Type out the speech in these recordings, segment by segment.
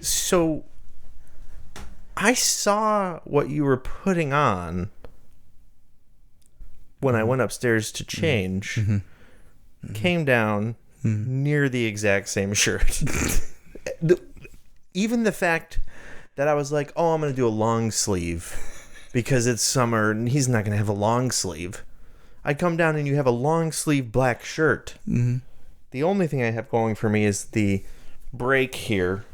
So I saw what you were putting on when I went upstairs to change. Came down near the exact same shirt. Even the fact that I was like, oh, I'm going to do a long sleeve because it's summer and he's not going to have a long sleeve. I come down and you have a long sleeve black shirt. The only thing I have going for me is the break here,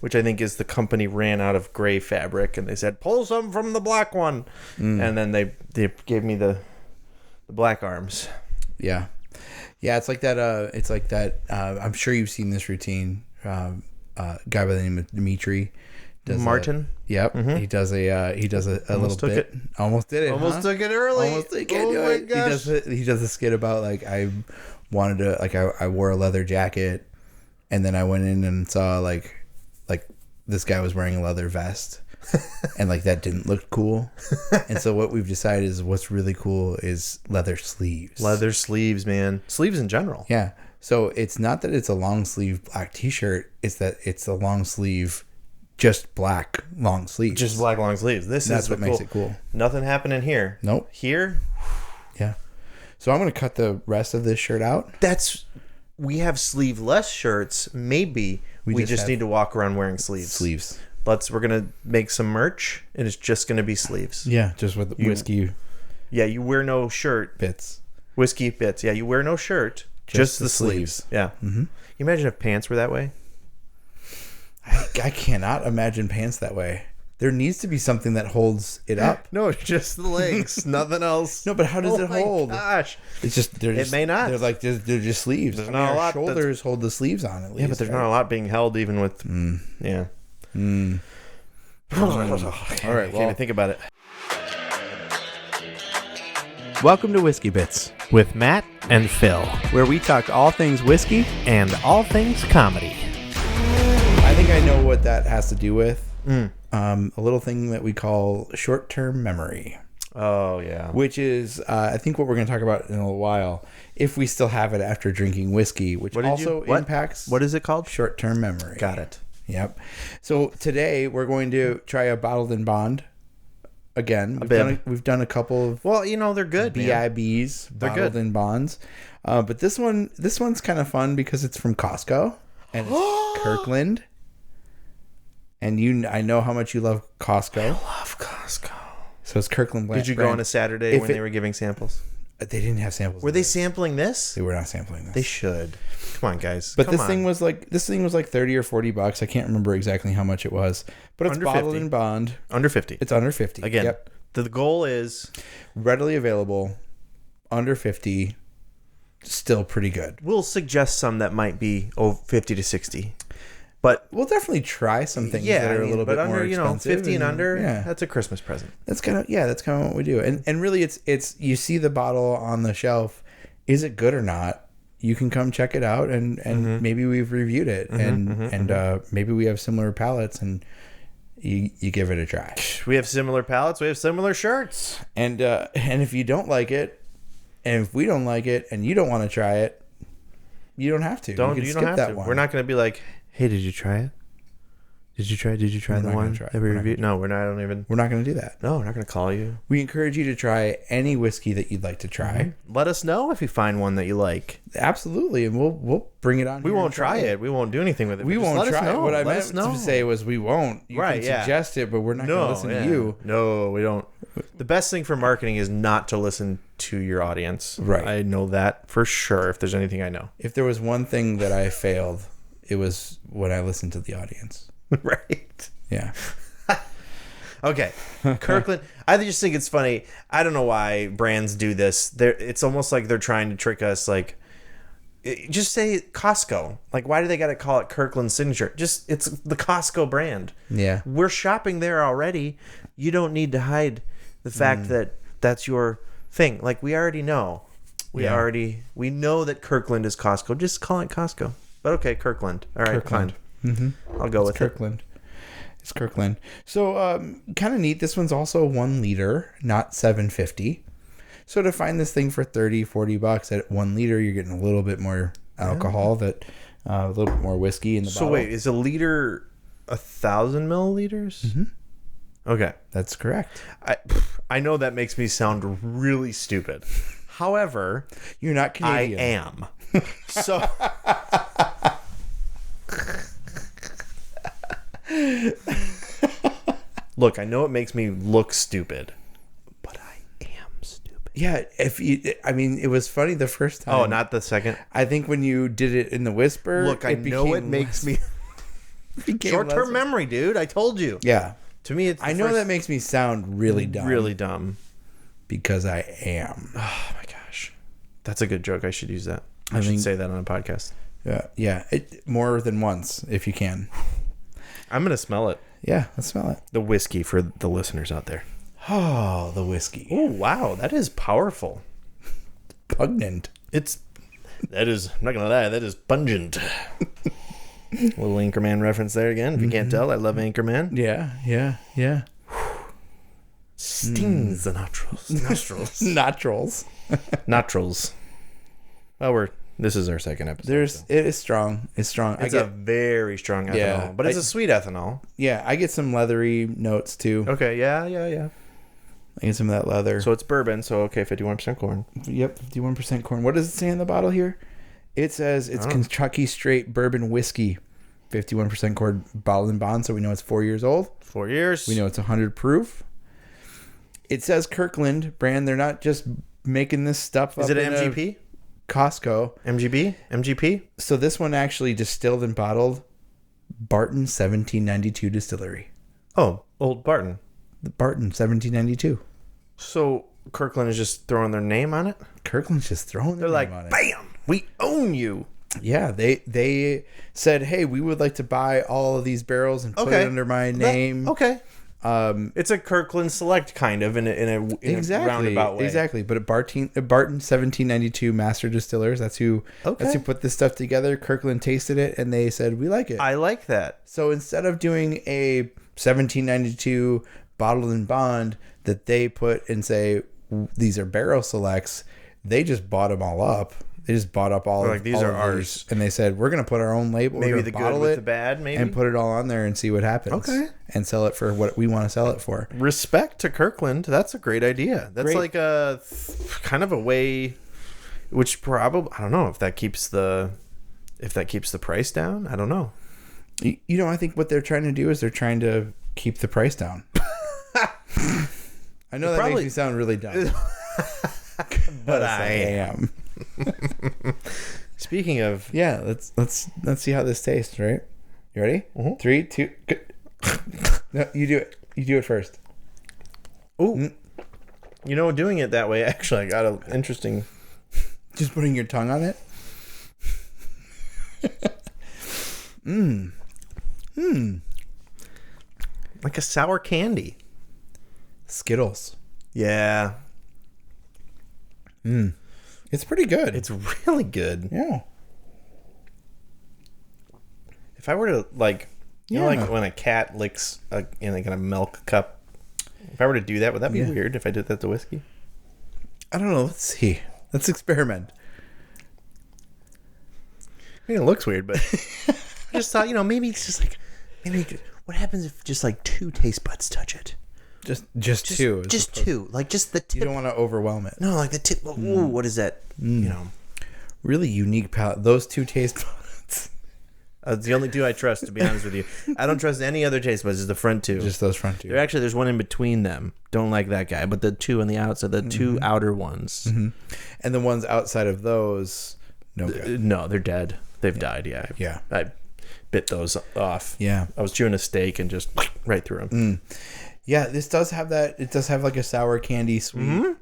which I think is the company ran out of gray fabric and they said, pull some from the black one. And then they gave me the black arms. Yeah. Yeah, it's like that. I'm sure you've seen this routine. Guy by the name of Dimitri. Martin? Yep. He does a little bit. It. Almost did it. Almost took it early. Almost did it. Gosh. He does a skit about like I wanted to I wore a leather jacket and then I went in and saw like this guy was wearing a leather vest and like that didn't look cool. And so what we've decided is what's really cool is leather sleeves. Leather sleeves, man. Sleeves in general. Yeah. So it's not that it's a long sleeve black t-shirt, it's that it's a long sleeve just black long sleeves. Just black long sleeves. That's what makes it cool. Nothing happening here. Nope. Here? Yeah. So I'm going to cut the rest of this shirt out. We have sleeveless shirts. Maybe we just need to walk around wearing sleeves. We're going to make some merch and it's just going to be sleeves. Yeah. Just with whiskey. Yeah. You wear no shirt. Bits. Whiskey bits. Yeah. You wear no shirt. Just the sleeves. Yeah. You imagine if pants were that way? I cannot imagine pants that way. There needs to be something that holds it up. No, just the legs. Nothing else. No, but how does it hold? Gosh. It's just it may not. They're just sleeves. There's not a lot. Shoulders hold the sleeves on at least. Yeah, but there's not a lot being held even with. Yeah. All right. Well, think about it. Welcome to Whiskey Bits With Matt and Phil, where we talk all things whiskey. and all things comedy. I think I know what that has to do with. A little thing that we call short-term memory. Oh, yeah. Which is, I think, what we're going to talk about in a little while, if we still have it after drinking whiskey, which also impacts... What is it called? Short-term memory. Got it. Yep. So today, we're going to try a bottled in bond. Again, we've done a couple of... Well, they're good, BiBs, bottled in bonds. But this one's kind of fun because it's from Costco. And it's Kirkland. And I know how much you love Costco. I love Costco. So it's Kirkland brand. Did you go on a Saturday when they were giving samples? They didn't have samples. Were they sampling this? They were not sampling this. They should. Come on, guys. But this thing was like $30 or $40. I can't remember exactly how much it was. But it's bottled in bond. Under 50. It's under 50. Again, yep. The goal is readily available, under 50, still pretty good. We'll suggest some that might be 50 to 60. But we'll definitely try some things that are a little bit more expensive. 50 and under, that's a Christmas present. That's kind of what we do. And really it's you see the bottle on the shelf. Is it good or not? You can come check it out and maybe we've reviewed it and maybe we have similar palates and you give it a try. We have similar palates, we have similar shirts. And if you don't like it, and if we don't like it and you don't want to try it, you don't have to. You can skip that one. We're not going to be like, hey, did you try it? Did you try the one that we reviewed? No, we're not. We're not going to do that. No, we're not going to call you. We encourage you to try any whiskey that you'd like to try. Let us know if you find one that you like. Absolutely, and we'll bring it on. We won't try it. We won't do anything with it. We won't try it. What I meant to say was we won't. You can suggest it, but we're not going to listen to you. No, we don't. The best thing for marketing is not to listen to your audience. Right. I know that for sure. If there's anything I know. If there was one thing that I failed, it was when I listened to the audience. Right. Yeah. Okay. Kirkland. I just think it's funny. I don't know why brands do this. It's almost like they're trying to trick us. Like, just say Costco. Like, why do they got to call it Kirkland Signature? It's the Costco brand. Yeah. We're shopping there already. You don't need to hide the fact that that's your thing. Like, we already know. We know that Kirkland is Costco. Just call it Costco. But okay, Kirkland. All right, Kirkland. fine. I'll go with Kirkland. It's Kirkland. So, kind of neat. This one's also 1 liter, not 750. So to find this thing for $30-$40 at 1 liter, you're getting a little bit more alcohol, a little bit more whiskey in the bottle. So wait, is a liter 1,000 milliliters? Mm-hmm. Okay. That's correct. I know that makes me sound really stupid. However, You're not Canadian. I am. So look, I know it makes me look stupid, but I am stupid. Yeah, it was funny the first time. Oh, not the second. I think when you did it in the whisper. Look, I know it makes me short-term memory, dude. I told you. Yeah. To me, it's. I know that makes me sound really dumb. Really dumb. Because I am. Oh my gosh, that's a good joke. I should use that. I should say that on a podcast. Yeah. More than once, if you can. I'm gonna smell it. Yeah, let's smell it. The whiskey for the listeners out there. Oh, the whiskey. Oh wow, that is powerful. Pungent. That is. I'm not gonna lie. That is pungent. Little Anchorman reference there again. If you can't tell, I love Anchorman. Yeah. Stings the nostrils. Nostrils. Well, this is our second episode. It is strong. It's strong. It's a very strong ethanol, but it's a sweet ethanol. Yeah, I get some leathery notes too. Okay, yeah. I get some of that leather. So it's bourbon. So okay, 51% corn. Yep, 51% corn. What does it say in the bottle here? It says it's Kentucky Straight Bourbon Whiskey, 51% corn, bottled in bond. So we know it's 4 years old. 4 years. We know it's 100 proof. It says Kirkland brand. They're not just making this stuff up. Is it MGP? Costco. MGP? So this one actually distilled and bottled Barton 1792 distillery. Oh, Old Barton. The Barton 1792. So Kirkland is just throwing their name on it? Kirkland's just throwing their name on it. Bam! We own you. Yeah, they said, hey, we would like to buy all of these barrels and put it under my name. Okay. It's a Kirkland Select kind of in a roundabout way. Exactly. But at Barton 1792 Master Distillers, that's who put this stuff together. Kirkland tasted it and they said, we like it. I like that. So instead of doing a 1792 bottled in bond that they put and say these are barrel selects, they just bought them all up. They just bought up all of these are ours, and they said we're going to put our own label, maybe the good with the bad, maybe, and put it all on there and see what happens. Okay, and sell it for what we want to sell it for. Respect to Kirkland. That's a great idea. That's like a kind of a way, which probably I don't know if that keeps the price down. I don't know. I think what they're trying to do is they're trying to keep the price down. I know that makes me sound really dumb, but I am. Speaking of, let's see how this tastes. Right? You ready? 3, 2. Go. No, you do it. You do it first. Ooh, doing it that way. Actually, I got an interesting. Just putting your tongue on it. Like a sour candy. Skittles. Yeah. It's pretty good. It's really good. Yeah. If I were to like when a cat licks in a milk cup, if I were to do that, would that be weird if I did that to whiskey? I don't know. Let's see. Let's experiment. I mean, it looks weird, but I just thought, maybe it's just like, what happens if just like 2 taste buds touch it? Just two. Just 2. Like just the tip. You don't want to overwhelm it. No, like the tip. Ooh, what is that? Really unique palate. Those 2 taste buds. It's the only 2 I trust, to be honest with you. I don't trust any other taste buds. Just the front 2. Just those front 2. There's one in between them. Don't like that guy. But the 2 on the outside, the 2 outer ones. Mm-hmm. And the ones outside of those, no good. No, they're dead. They've died, yeah. I bit those off. Yeah. I was chewing a steak and just right through them. Yeah, this does have that. It does have like a sour candy sweet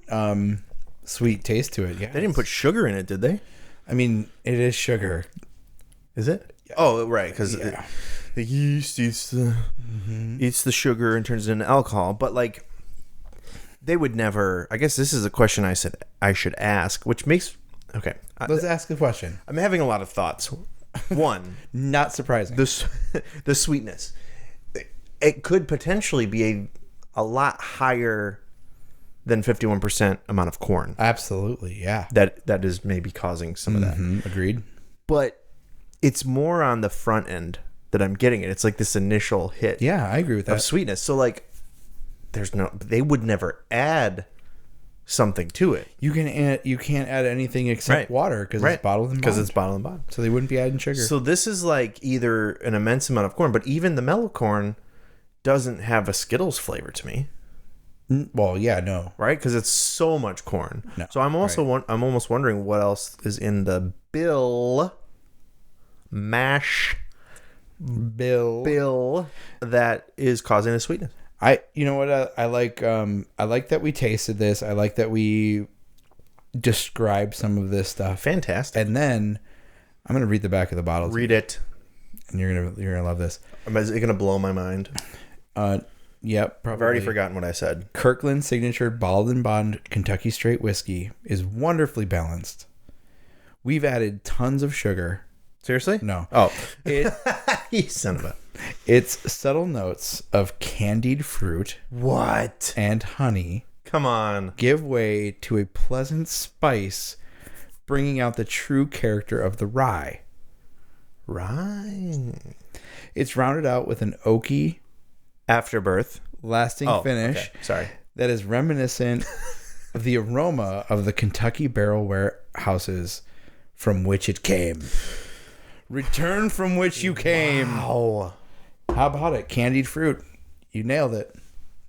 sweet taste to it. Yeah. They didn't put sugar in it, did they? I mean, it is sugar. Is it? Yeah. Oh, right, because the yeast eats the sugar and turns it into alcohol. But like, they would never. I guess this is a question I should ask, which makes Let's ask a question. I'm having a lot of thoughts. One, not surprising. The sweetness. It could potentially be a lot higher than 51% amount of corn. Absolutely, yeah. That is maybe causing some of that. Agreed. But it's more on the front end that I'm getting it. It's like this initial hit Yeah, I agree with that. of sweetness. So like they would never add something to it. You can't add anything except water because it's bottled and bond. Because it's bottled and bond. So they wouldn't be adding sugar. So this is like either an immense amount of corn, but even the mellow corn doesn't have a Skittles flavor to me. Well, yeah, no. Right? Because it's so much corn. No, so I'm also I'm almost wondering what else is in the bill that is causing the sweetness. You know what I like that we tasted this. I like that we described some of this stuff. Fantastic. And then I'm gonna read the back of the bottle. Read it, and you're gonna love this. Is it gonna blow my mind? Yep, probably. I've already forgotten what I said. Kirkland Signature Bottled and Bond Kentucky Straight Whiskey is wonderfully balanced. We've added tons of sugar. Seriously? No. Oh, you son of a. Its subtle notes of candied fruit, what, and honey, come on, give way to a pleasant spice, bringing out the true character of the rye. Right. It's rounded out with an oaky afterbirth lasting finish. Okay. Sorry. That is reminiscent of the aroma of the Kentucky barrel warehouses from which it came. Return from which you came. Wow. How about it? Candied fruit. You nailed it.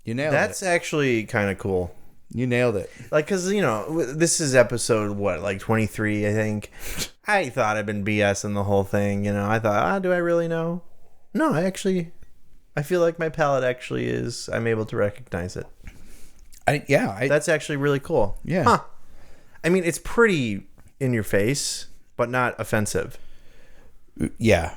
That's actually kind of cool. You nailed it. Like, because, this is episode, 23, I think. I thought I'd been BSing the whole thing. I thought, do I really know? No, I feel like my palate actually is, I'm able to recognize it. That's actually really cool. Yeah. Huh. I mean, it's pretty in your face, but not offensive. Yeah.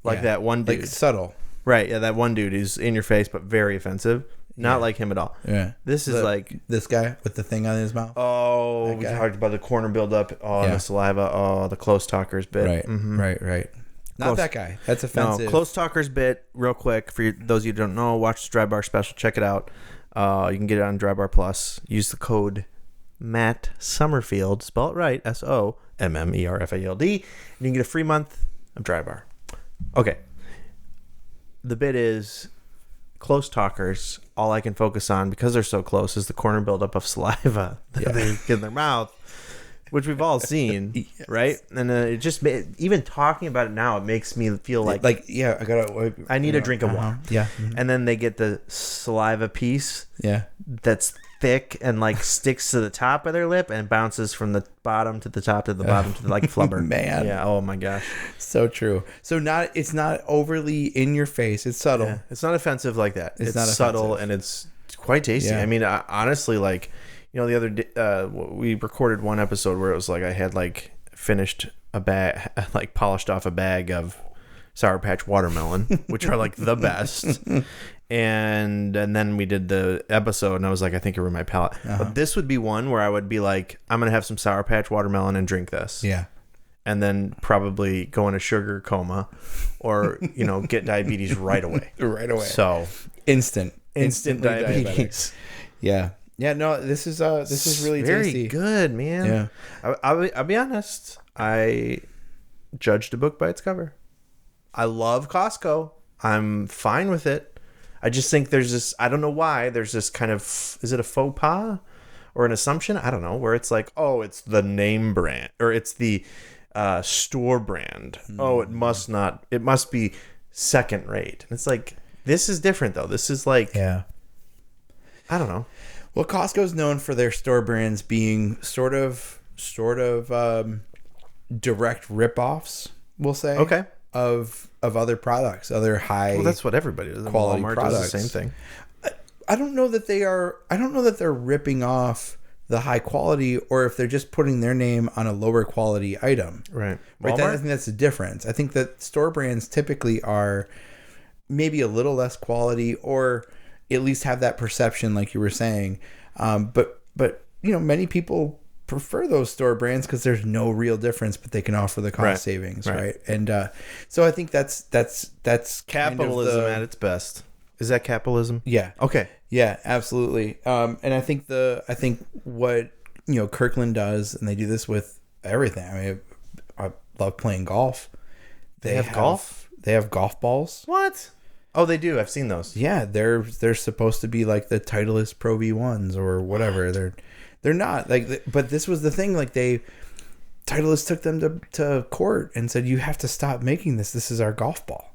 Like that one dude. Like subtle. Right, yeah, that one dude is in your face, but very offensive. Not like him at all. Yeah. This is like... This guy with the thing on his mouth? Oh, we talked about the corner buildup. Oh, the saliva. Oh, the close talkers bit. Right, mm-hmm. right. Not that guy. That's offensive. No, close talkers bit, real quick. For those of you who don't know, watch the Dry Bar special. Check it out. You can get it on Dry Bar Plus. Use the code Matt Sommerfield. Spell it right. SOMMERFALD. And you can get a free month of Dry Bar. Okay. The bit is close talkers. All I can focus on, because they're so close, is the corner buildup of saliva that they get in their mouth, which we've all seen, yes. Right? And it just, even talking about it now, it makes me feel like I need a drink of water. Yeah. Mm-hmm. And then they get the saliva piece. Yeah. That's thick and sticks to the top of their lip and bounces from the bottom to the top to the bottom to the flubber. Man. Yeah. Oh my gosh. So true. So it's not overly in your face. It's subtle. Yeah. It's not offensive like that. It's not subtle offensive. And it's quite tasty. Yeah. I mean, honestly, the other day, we recorded one episode where it was I had finished a bag, polished off a bag of Sour Patch watermelon, which are the best. And then we did the episode, and I was I think it ruined my palate. Uh-huh. But this would be one where I would be I'm going to have some Sour Patch watermelon and drink this. Yeah. And then probably go in a sugar coma or, get diabetes right away. Right away. So instant diabetes. Yeah. Yeah, no, this is really very tasty. Good, man. Yeah. I'll be honest. I judged a book by its cover. I love Costco. I'm fine with it. I just think there's this, I don't know why, there's this kind of, is it a faux pas or an assumption? I don't know, where it's it's the name brand or it's the store brand. Oh, it must be second rate. And it's this is different though. This is yeah. I don't know. Well, Costco's known for their store brands being sort of direct ripoffs, we'll say. Okay. Of other products, other high. Well, that's what everybody does. Quality Walmart products. does the same thing. I don't know that they are. I don't know that they're ripping off the high quality, or if they're just putting their name on a lower quality item. Right. Right. I think that's the difference. I think that store brands typically are maybe a little less quality, or at least have that perception, like you were saying. But many people prefer those store brands because there's no real difference, but they can offer the cost savings, right? And so I think that's capitalism at its best. Is that capitalism? Yeah. Okay. Yeah, absolutely. And I think what Kirkland does, and they do this with everything. I mean, I love playing golf. They have golf. They have golf balls. What? Oh, they do. I've seen those. Yeah, they're supposed to be like the Titleist Pro V1s or whatever. They're not like, but this was the thing. Like Titleist took them to court and said, you have to stop making this. This is our golf ball.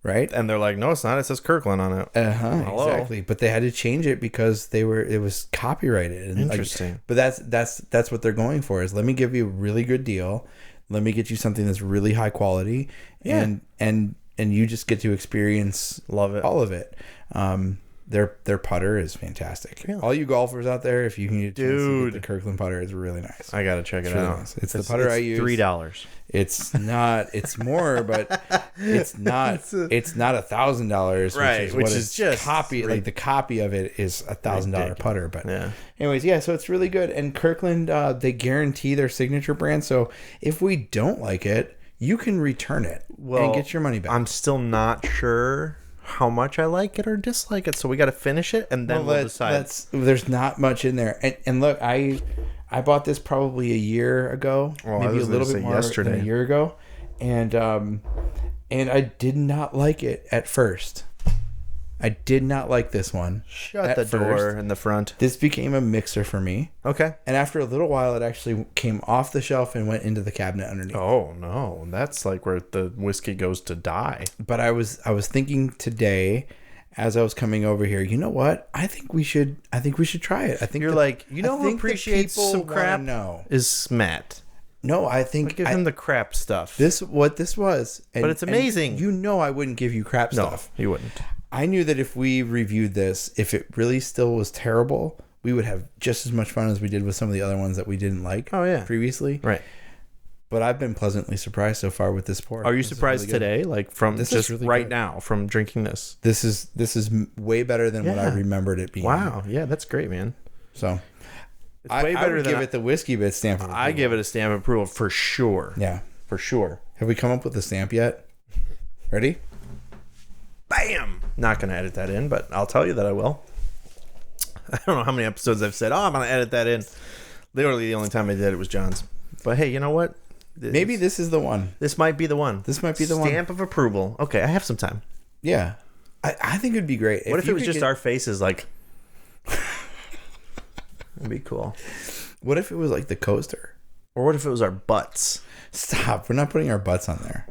Right? And they're like, no, it's not. It says Kirkland on it. Exactly. But they had to change it because it was copyrighted. And interesting. But that's what they're going for, is let me give you a really good deal. Let me get you something that's really high quality. Yeah. And you just get to experience all of it. Their putter is fantastic. Really? All you golfers out there, if you can get a chance to get the Kirkland putter, it's really nice. I gotta check it really out. Nice. It's the putter I use. $3. It's not. It's more, but it's not. It's not $1,000, right? Which is just copy. Like the copy of it is $1,000 putter. But yeah. Anyways, yeah. So it's really good. And Kirkland, they guarantee their signature brand. So if we don't like it, you can return it and get your money back. I'm still not sure how much I like it or dislike it, so we got to finish it and then we'll decide. There's not much in there. And look, I bought this probably a year ago, maybe a little bit more than a year ago, and I did not like it at first. I did not like this one. Shut the door in the front. This became a mixer for me. Okay. And after a little while, it actually came off the shelf and went into the cabinet underneath. Oh no, that's like where the whiskey goes to die. But I was thinking today, as I was coming over here, you know what? I think we should try it. I think you're who appreciates some crap is Matt. No, I think give him the crap stuff. What this was, but it's amazing. I wouldn't give you crap stuff. No, you wouldn't. I knew that if we reviewed this, if it really still was terrible, we would have just as much fun as we did with some of the other ones that we didn't like previously. Right. But I've been pleasantly surprised so far with this pour. Are you surprised today? Like from this just really right now from drinking this? This is way better than what I remembered it being. Wow. Yeah, that's great, man. So it's way better than give it the whiskey bit stamp of approval. I give it a stamp of approval for sure. Yeah. For sure. Have we come up with the stamp yet? Ready? Bam! Not going to edit that in, but I'll tell you that I will. I don't know how many episodes I've said, I'm going to edit that in. Literally the only time I did it was John's. But hey, you know what? Maybe this is the one. This might be the one. Stamp of approval. Okay, I have some time. Yeah. I think it'd be great. What if it was just our faces like... It'd be cool. What if it was like the coaster? Or what if it was our butts? Stop. We're not putting our butts on there.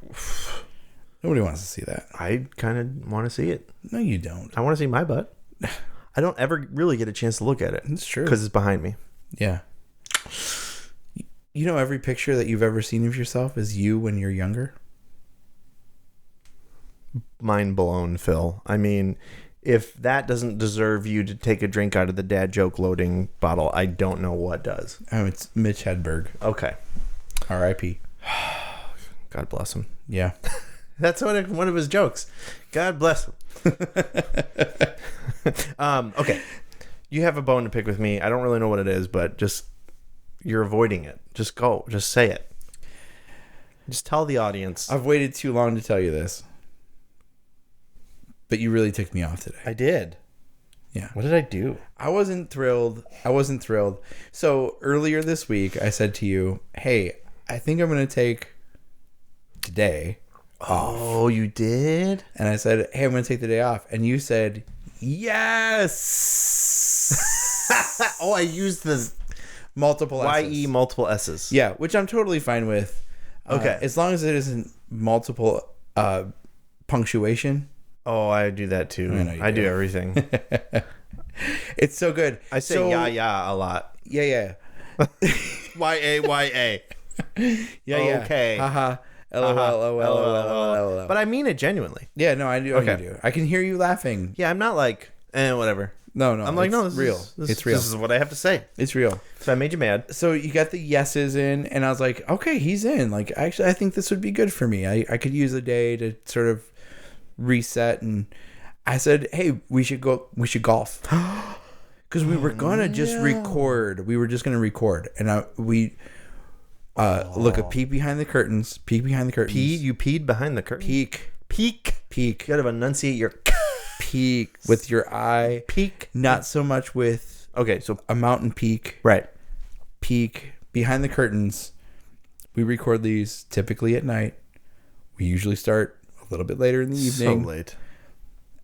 Nobody wants to see that. I kind of want to see it. No, you don't. I want to see my butt. I don't ever really get a chance to look at it. It's true. Because it's behind me. Yeah. You know, every picture that you've ever seen of yourself is you when you're younger? Mind blown, Phil. I mean, if that doesn't deserve you to take a drink out of the dad joke loading bottle, I don't know what does. Oh, it's Mitch Hedberg. Okay. R.I.P. God bless him. Yeah. That's one of his jokes. God bless him. Okay. You have a bone to pick with me. I don't really know what it is, but just you're avoiding it. Just go. Just say it. Just tell the audience. I've waited too long to tell you this. But you really ticked me off today. I did. Yeah. What did I do? I wasn't thrilled. So earlier this week, I said to you, hey, I think I'm going to take today off. Oh, you did? And I said, hey, I'm going to take the day off. And you said, yes. Oh, I used the multiple S's. Y-E multiple S's. Yeah, which I'm totally fine with. Okay. As long as it isn't multiple punctuation. Oh, I do that too. I do everything. It's so good. I say yeah a lot. Yeah. Y-A. Yeah. Okay. Haha. LOL. But I mean it genuinely. Yeah, no, I do. Okay. You do. I can hear you laughing. Yeah, I'm not like, whatever. No. I'm like, no, this real. It's real. This is what I have to say. It's real. So I made you mad. So you got the yeses in, and I was like, okay, he's in. Like, actually, I think this would be good for me. I could use a day to sort of reset. And I said, hey, we should golf. Because we were gonna just record. We were just gonna record, and look a peek behind the curtains. You peed behind the curtain. Peek. You gotta enunciate your peek with your eye. Peek. Not so much with so a mountain peak. Right. Peek behind the curtains. We record these typically at night. We usually start a little bit later in the So evening. late.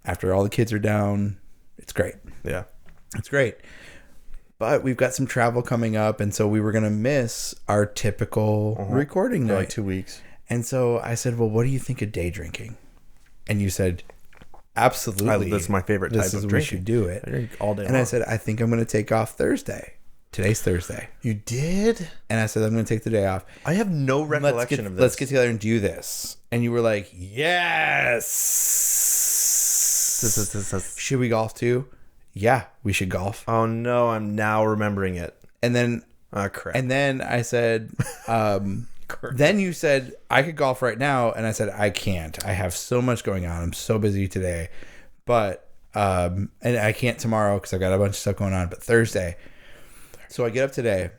After all the kids are down. It's great. Yeah. It's great. But we've got some travel coming up, and so we were going to miss our typical recording For night. like 2 weeks. And so I said, well, what do you think of day drinking? And you said, absolutely. That's my favorite type of We drinking. should do it. I drink all day And I long. said, I think I'm going to take off Thursday. Today's Thursday. You did? And I said, I'm going to take the day off. I have no recollection of this. Let's get together and do this. And you were like, yes. Should we golf too? Yeah, we should golf. Oh no, I'm now remembering it. And then Crap. And then I said, then you said, I could golf right now. And I said, I can't. I have so much going on. I'm so busy today. But, and I can't tomorrow because I've got a bunch of stuff going on. But Thursday. So I get up today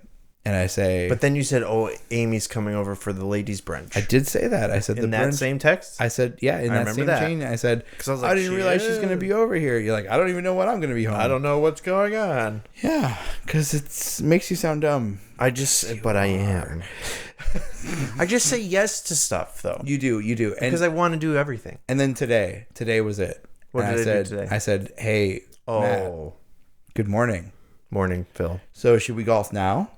and I say. But then you said, oh, Amy's coming over for the ladies' brunch. I did say that. I said, in the that brunch, same text? I said, yeah, in that remember same that. chain. I said, I was like, I didn't realize she's going to be over here. You're like, I don't even know when I'm going to be home. I don't know what's going on. Yeah, because it makes you sound dumb. I am. I just say yes to stuff, though. You do. And, because I want to do everything. And then today was it. What and did I do today? I said, hey, Matt, good morning. Morning, Phil. So should we golf now?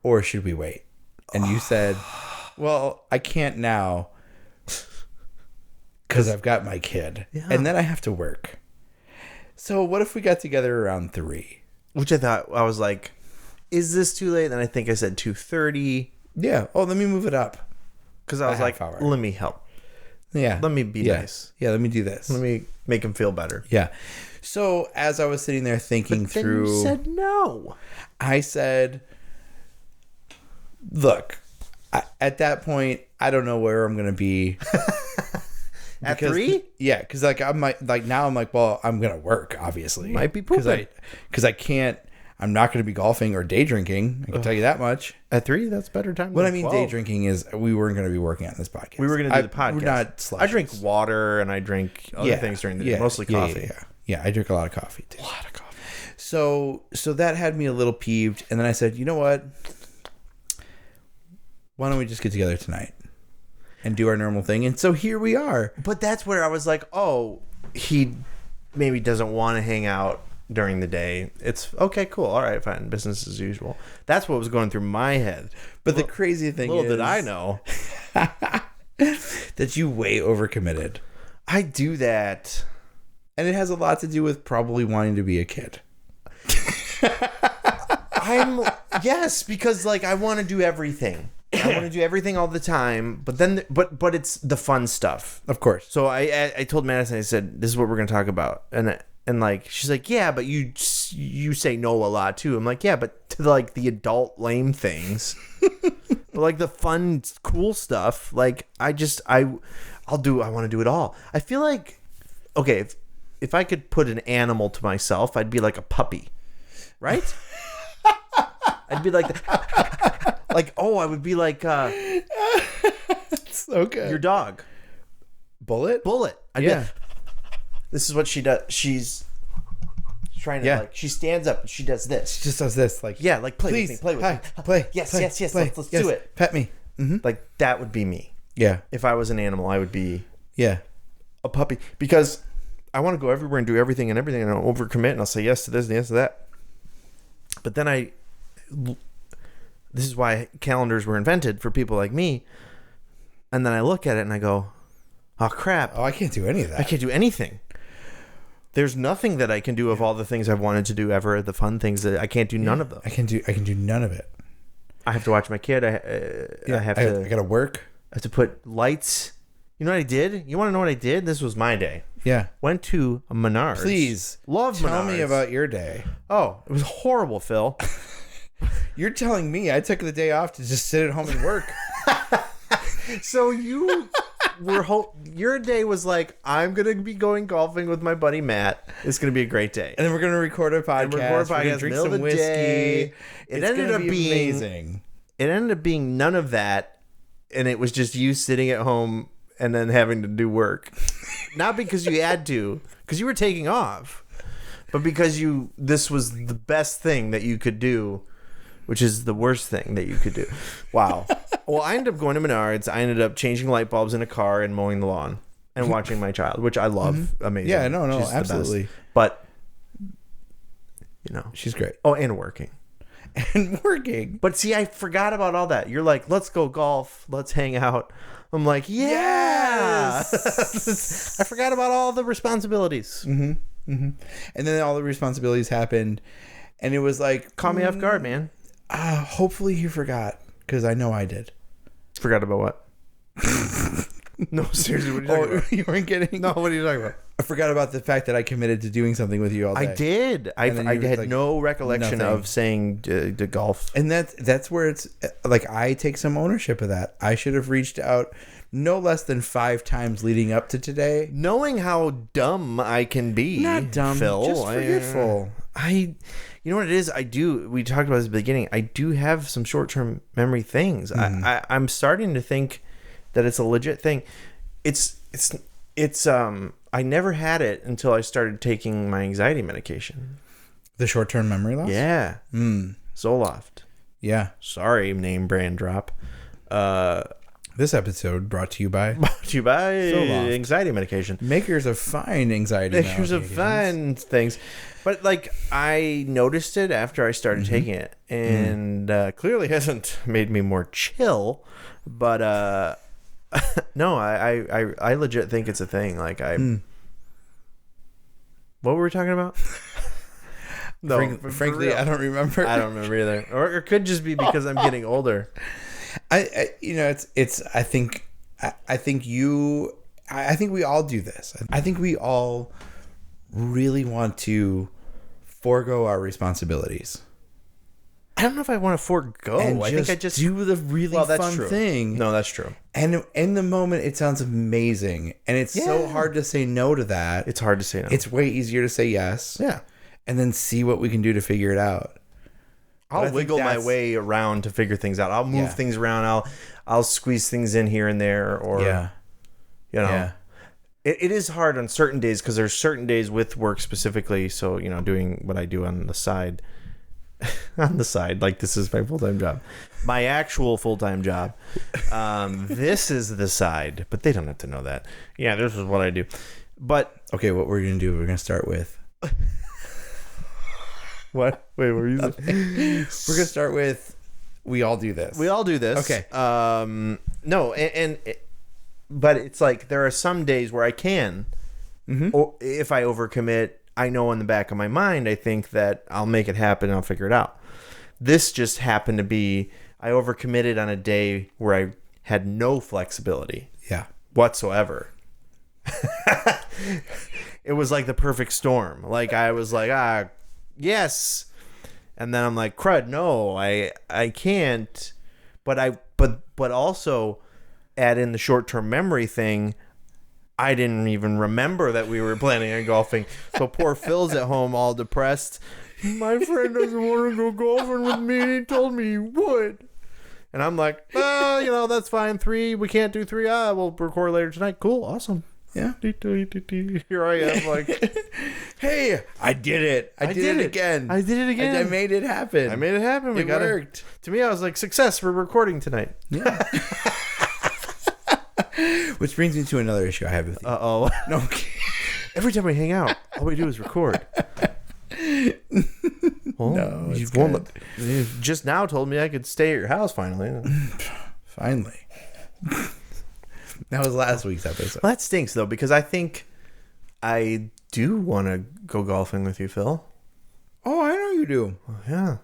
Or should we wait? And you said, well, I can't now because I've got my kid. Yeah. And then I have to work. So what if we got together around 3? Which I was like, is this too late? And I think I said 2:30. Yeah. Oh, let me move it up. Because I was like, hour. let me help. Yeah. Let me be nice. Yeah, let me do this. Let me make him feel better. Yeah. So as I was sitting there thinking through. You said no. I said, look, at that point, I don't know where I'm going to be. At 3? Yeah, because now I'm like, well, I'm going to work, obviously. Might be pooping. Because I can't, I'm not going to be golfing or day drinking. I can tell you that much. At 3, that's better time. What I mean, day drinking is we weren't going to be working on this podcast. We were going to do the podcast. We're not slushes. I drink water and I drink other things during the day, mostly coffee. Yeah, I drink a lot of coffee too. A lot of coffee. So that had me a little peeved, and then I said, you know what? Why don't we just get together tonight and do our normal thing? And so here we are. But that's where I was like, oh, he maybe doesn't want to hang out during the day. It's okay, cool. All right, fine. Business as usual. That's what was going through my head. But the crazy thing is, little did I know that you way overcommitted. I do that. And it has a lot to do with probably wanting to be a kid. Yes, because like I want to do everything. I want to do everything all the time, but then but it's the fun stuff. Of course. So I told Madison, I said, this is what we're going to talk about. And like she's like, yeah, but you say no a lot too. I'm like, yeah, but to like the adult lame things. But like the fun cool stuff, like I want to do it all. I feel like okay, if I could put an animal to myself, I'd be like a puppy. Right? I'd be like I would be like so good. Your dog. Bullet? Yeah. This is what she does. She's trying to like she stands up and she does this. She just does this like play with me. Play. Yes. Let's yes, do it. Pet me. Mm-hmm. Like that would be me. Yeah. If I was an animal, I would be a puppy because I want to go everywhere and do everything and I'll overcommit and I'll say yes to this and yes to that. But then this is why calendars were invented for people like me. And then I look at it and I go, oh crap. Oh, I can't do any of that. I can't do anything. There's nothing that I can do of all the things I've wanted to do ever. The fun things that I can't do none of them. I can do none of it. I have to watch my kid. I gotta work. I have to put lights. You know what I did? You want to know what I did? This was my day. Yeah. Went to a Menards. Please. Love Tell Menards. me about your day. Oh, it was horrible, Phil. You're telling me I took the day off to just sit at home and work. So you your day was like, I'm going to be going golfing with my buddy Matt. It's going to be a great day. And then we're going to record a podcast. We're going to drink some whiskey. It ended up being amazing. It ended up being none of that. And it was just you sitting at home and then having to do work. Not because you had to, because you were taking off, but because this was the best thing that you could do, which is the worst thing that you could do. Wow. Well, I ended up going to Menards. I ended up changing light bulbs in a car and mowing the lawn and watching my child, which I love. Amazing. Yeah, no, She's the absolutely. best. But, she's great. Oh, and working. But see, I forgot about all that. You're like, let's go golf. Let's hang out. I'm like, yes. I forgot about all the responsibilities. And then all the responsibilities happened. And it was like... Caught me off guard, man. Hopefully you forgot. Because I know I did. Forgot about what? No, seriously, what are you talking about? You weren't kidding? No, what are you talking about? I forgot about the fact that I committed to doing something with you all day. I did. I had like, no recollection of saying to golf. And that's where it's like I take some ownership of that. I should have reached out no less than 5 times leading up to today. Knowing how dumb I can be. Not dumb, Phil. just forgetful. You know what it is? We talked about this at the beginning. I do have some short-term memory things. I'm starting to think that it's a legit thing. It's I never had it until I started taking my anxiety medication. The short-term memory loss? Yeah. Zoloft. Yeah. Sorry, name brand drop. This episode brought to you by Zoloft. Anxiety medication. Makers of fine anxiety Makers of fine things. But like I noticed it after I started taking it, and clearly hasn't made me more chill. But no, I legit think it's a thing. Like what were we talking about? No, frankly, I don't remember. I don't remember either. Or it could just be because I'm getting older. I think we all do this. I think we all really want to forego our responsibilities. I don't know if I want to forego. I think I just do the really fun thing. No, that's true. And in the moment, it sounds amazing, and it's so hard to say no to that. It's hard to say no. It's way easier to say yes. Yeah, and then see what we can do to figure it out. I'll wiggle my way around to figure things out. I'll move things around. I'll squeeze things in here and there, or It is hard on certain days because there's certain days with work specifically. So doing what I do on the side. Like this is my full-time job, my actual full-time job. This is the side, but they don't have to know that. Yeah, this is what I do. But okay, what we're gonna do? We're gonna start with what? Wait, what were you saying? We're gonna start with we all do this. We all do this. Okay. No, but it's like there are some days where I can, or if I overcommit. I know in the back of my mind, I think that I'll make it happen and I'll figure it out. This just happened to be, I overcommitted on a day where I had no flexibility whatsoever. It was like the perfect storm. Like I was like, yes. And then I'm like, crud, no, I can't. But also add in the short-term memory thing. I didn't even remember that we were planning on golfing. So poor Phil's at home all depressed. My friend doesn't want to go golfing with me. He told me he would. And I'm like, that's fine. 3, we can't do 3. We'll record later tonight. Cool. Awesome. Yeah. Here I am like, hey, I did it. I did it again. I did it again. I made it happen. It worked. To me, I was like, success. We're recording tonight. Yeah. Which brings me to another issue I have with you. Uh-oh. No. Okay. Every time we hang out, all we do is record. Well, no, you just now told me I could stay at your house finally. Finally. That was last week's episode. Well, that stinks, though, because I think I do want to go golfing with you, Phil. Oh, I know you do. Well, yeah.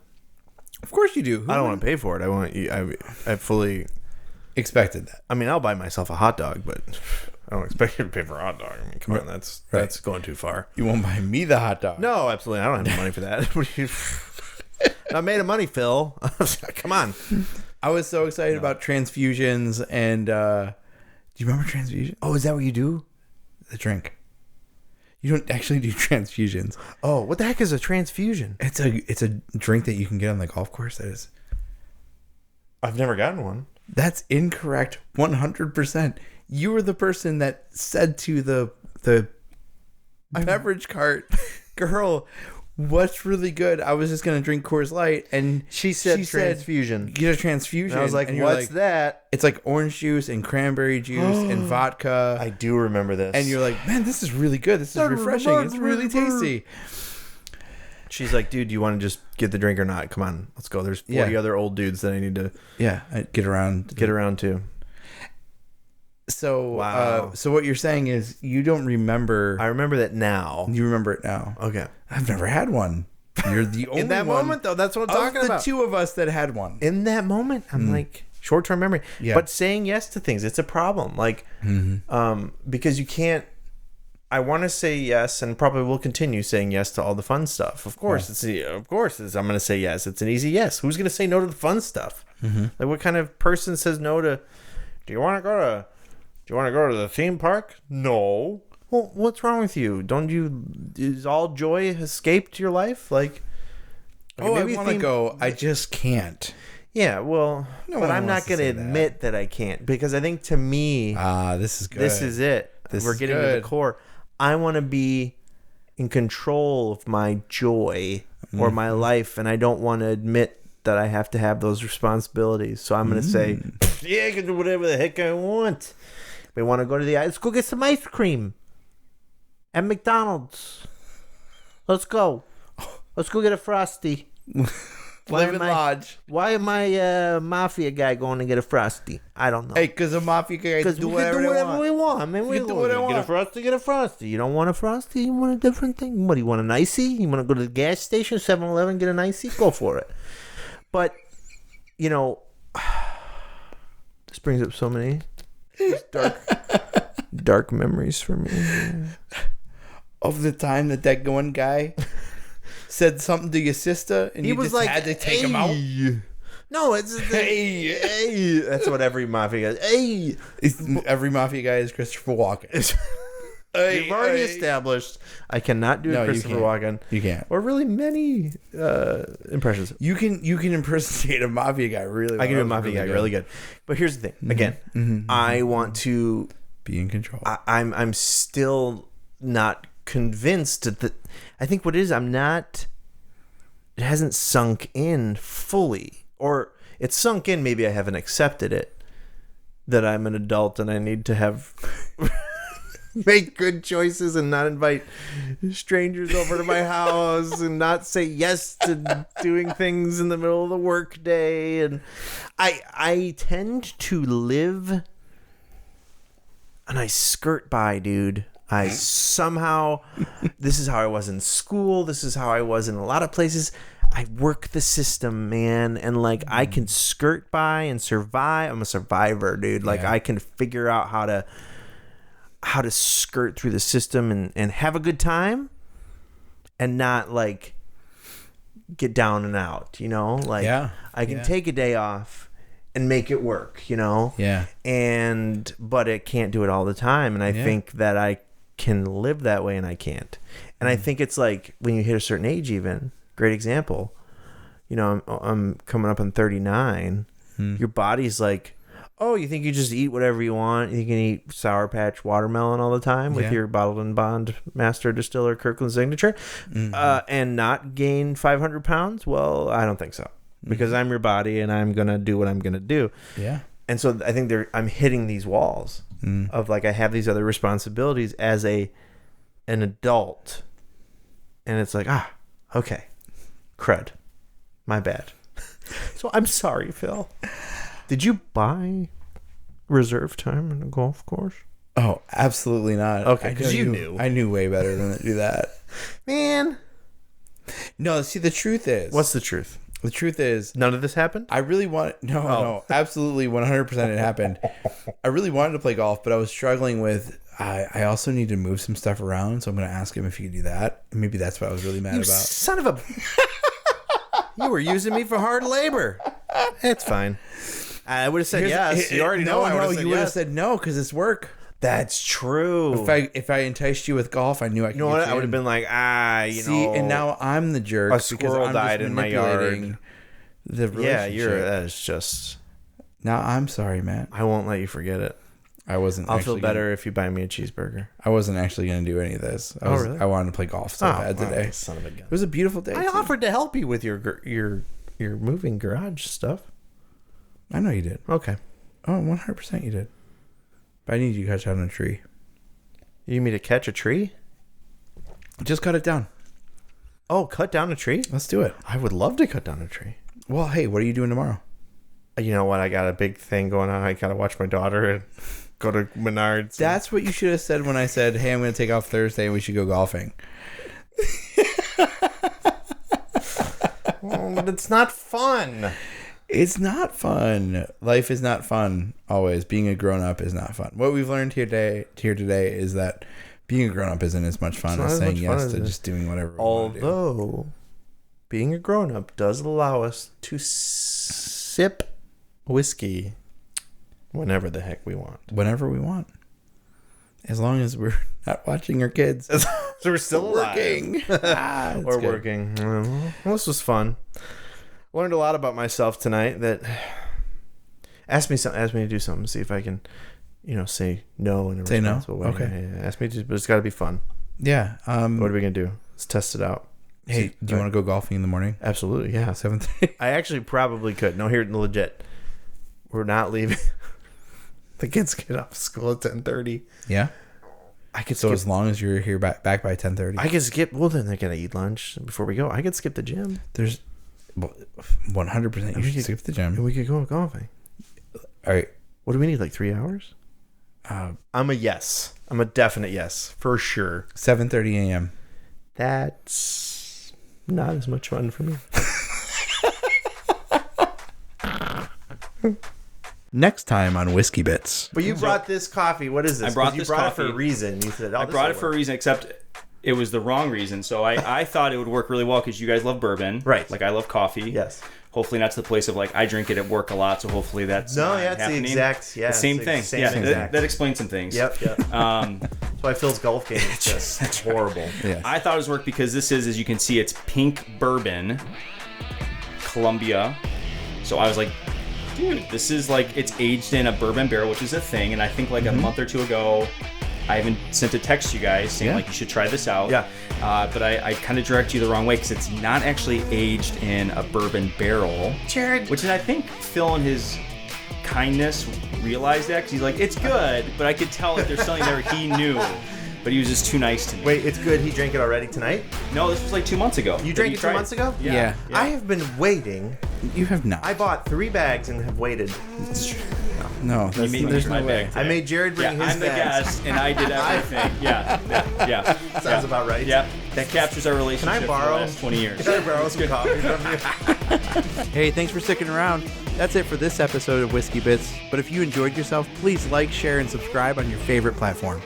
Of course you do. I don't want to pay for it. I want you. I fully... expected that. I mean, I'll buy myself a hot dog, but I don't expect you to pay for a hot dog. I mean, come on, that's going too far. You won't buy me the hot dog. No, absolutely. I don't have the money for that. Not made of money, Phil. Come on. I was so excited about transfusions and do you remember transfusion? Oh, is that what you do? The drink. You don't actually do transfusions. Oh, what the heck is a transfusion? It's a drink that you can get on the golf course. That is. I've never gotten one. That's incorrect. 100%. You were the person that said to the beverage cart girl, what's really good? I was just going to drink Coors Light. And she said transfusion. Get a transfusion. And I was like, what's that? It's like orange juice and cranberry juice and vodka. I do remember this. And you're like, man, this is really good. This is refreshing. It's really tasty. She's like, dude, do you want to just get the drink or not? Come on, let's go. There's 40 other old dudes that I need to get around to. So, wow. So what you're saying is you don't remember. I remember that now. You remember it now. Okay. I've never had one. You're the only in that one moment, though. That's what I'm talking about. The two of us that had one. In that moment, I'm like, short-term memory. Yeah. But saying yes to things, it's a problem. Like, because you can't. I want to say yes, and probably will continue saying yes to all the fun stuff. Of course, I'm going to say yes. It's an easy yes. Who's going to say no to the fun stuff? Like, what kind of person says no to? Do you want to go to the theme park? No. Well, what's wrong with you? Is all joy escaped your life? Like, I want to go. I just can't. Yeah, well, but I'm not going to admit that I can't, because I think to me, this is good. This is it. We're getting to the core. I want to be in control of my joy or my life, and I don't want to admit that I have to have those responsibilities. So I'm going to say, yeah, I can do whatever the heck I want. We want to go to let's go get some ice cream at McDonald's. Let's go. Let's go get a Frosty. Why am I mafia guy going to get a Frosty? I don't know. Hey, because a mafia guy can do whatever we want. I mean, we can do whatever we want. Get a Frosty. You don't want a Frosty? You want a different thing? What, do you want an icy? You want to go to the gas station, 7-Eleven, get an icy? Go for it. But, this brings up so many dark memories for me. Of the time that one guy said something to your sister, and he was just had to take him out. No, it's hey. That's what every mafia guy. Hey, every mafia guy is Christopher Walken. We've already established I cannot do Christopher Walken. You can't. Or really many impressions. You can impersonate a mafia guy really well. I can do a mafia guy really good. But here's the thing. Again, I want to be in control. I'm still not convinced that. I think what it is, it hasn't sunk in fully, or it's sunk in. Maybe I haven't accepted it, that I'm an adult and I need to have make good choices and not invite strangers over to my house and not say yes to doing things in the middle of the work day. And I tend to live and I skirt by, dude. This is how I was in school. This is how I was in a lot of places. I work the system, man. And like, I can skirt by and survive. I'm a survivor, dude. Like, I can figure out how to skirt through the system and have a good time and not like get down and out, like I can take a day off and make it work, but I can't do it all the time. And I think that I can live that way and I can't. And I think it's like when you hit a certain age, even great example, I'm coming up on 39. Your body's like, oh, you think you just eat whatever you want? You can eat Sour Patch watermelon all the time with your bottled and bond master distiller Kirkland signature and not gain 500 pounds? Well, I don't think so, because I'm your body and I'm going to do what I'm going to do. Yeah. And so I think I'm hitting these walls of like, I have these other responsibilities as an adult. And it's like, okay, crud, my bad. So I'm sorry, Phil. Did you buy reserve time in a golf course? Oh, absolutely not. Okay, because you knew. I knew way better than to do that. Man. No, see, the truth is... What's the truth? The truth is... None of this happened? I really want... No, absolutely 100% it happened. I really wanted to play golf, but I was struggling with... I also need to move some stuff around, so I'm going to ask him if he could do that. Maybe that's what I was really mad about. Son of a... You were using me for hard labor. It's fine. I would have said yes. You already know. You would have said no because it's work. That's true. If I enticed you with golf, I knew I could. You know what? I would have been like, See, and now I'm the jerk. A squirrel died in my yard. The relationship. That is just. Now I'm sorry, man. I won't let you forget it. I wasn't. I'll feel actually better if you buy me a cheeseburger. I wasn't actually going to do any of this. Really? I wanted to play golf so bad today. Son of a gun. It was a beautiful day. I offered to help you with your moving garage stuff. I know you did. Okay. Oh, 100% you did. But I need you to catch down a tree. You need me to catch a tree? Just cut it down. Oh, cut down a tree? Let's do it. I would love to cut down a tree. Well, hey, what are you doing tomorrow? You know what? I got a big thing going on. I got to watch my daughter and go to Menards. That's what you should have said when I said, hey, I'm going to take off Thursday and we should go golfing. But it's not fun. It's not fun. Life is not fun always. Being a grown-up is not fun. What we've learned here today is that being a grown-up isn't as much fun as saying yes to just doing whatever we want to do. Although, being a grown-up does allow us to sip whiskey whenever the heck we want. Whenever we want. As long as we're not watching our kids. So we're still working. Or good. Working. Well, this was fun. Learned a lot about myself tonight. That asked me to do something. See if I can, say no in a responsible way. Okay. Yeah, ask me to, but it's got to be fun. Yeah. What are we gonna do? Let's test it out. Hey, do you want to go golfing in the morning? Absolutely. Yeah. 7:30. I actually probably could. No, here legit. We're not leaving. The kids get off school at 10:30. Yeah. I could. So as long as you're here back by 10:30. I could skip. Well, then they're gonna eat lunch before we go. I could skip the gym. There's 100%. You should skip the gym. And we could go golfing. All right. What do we need? Like 3 hours? I'm a yes. I'm a definite yes for sure. 7:30 a.m. That's not as much fun for me. Next time on Whiskey Bits. But you brought this coffee. What is this? I brought you this brought coffee. it for a reason. You said, I brought it for a reason, except it was the wrong reason. So I thought it would work really well because you guys love bourbon. Right. Like I love coffee. Yes. Hopefully not to the place of like I drink it at work a lot, so hopefully that's No, not yeah, it's happening. the exact, yeah. The same it's thing. Same yeah, exact. that explains some things. Yep. Um, That's why Phil's golf game is just horrible. Yeah. I thought it was work because this is, as you can see, it's pink bourbon, Columbia. So I was like, dude, this is like, it's aged in a bourbon barrel, which is a thing. And I think like a month or two ago, I even sent a text to you guys saying like you should try this out. Yeah. But I kind of directed you the wrong way because it's not actually aged in a bourbon barrel. Jared. Which is, I think Phil in his kindness realized that because he's like, it's good, but I could tell if there's something there he knew. But he was just too nice to me. Wait, it's good. He drank it already tonight? No, this was like 2 months ago. You drank it 2 months ago? Yeah. I have been waiting. You have not. I bought 3 bags and have waited. No, that's, made me there's my no bag way. today. I made Jared bring his I'm the bags. guest, and I did everything. Yeah. Sounds about right. Yeah, that captures our relationship borrow- for the last 20 years. Can I borrow some coffee from you? Hey, thanks for sticking around. That's it for this episode of Whiskey Bits. But if you enjoyed yourself, please like, share, and subscribe on your favorite platform.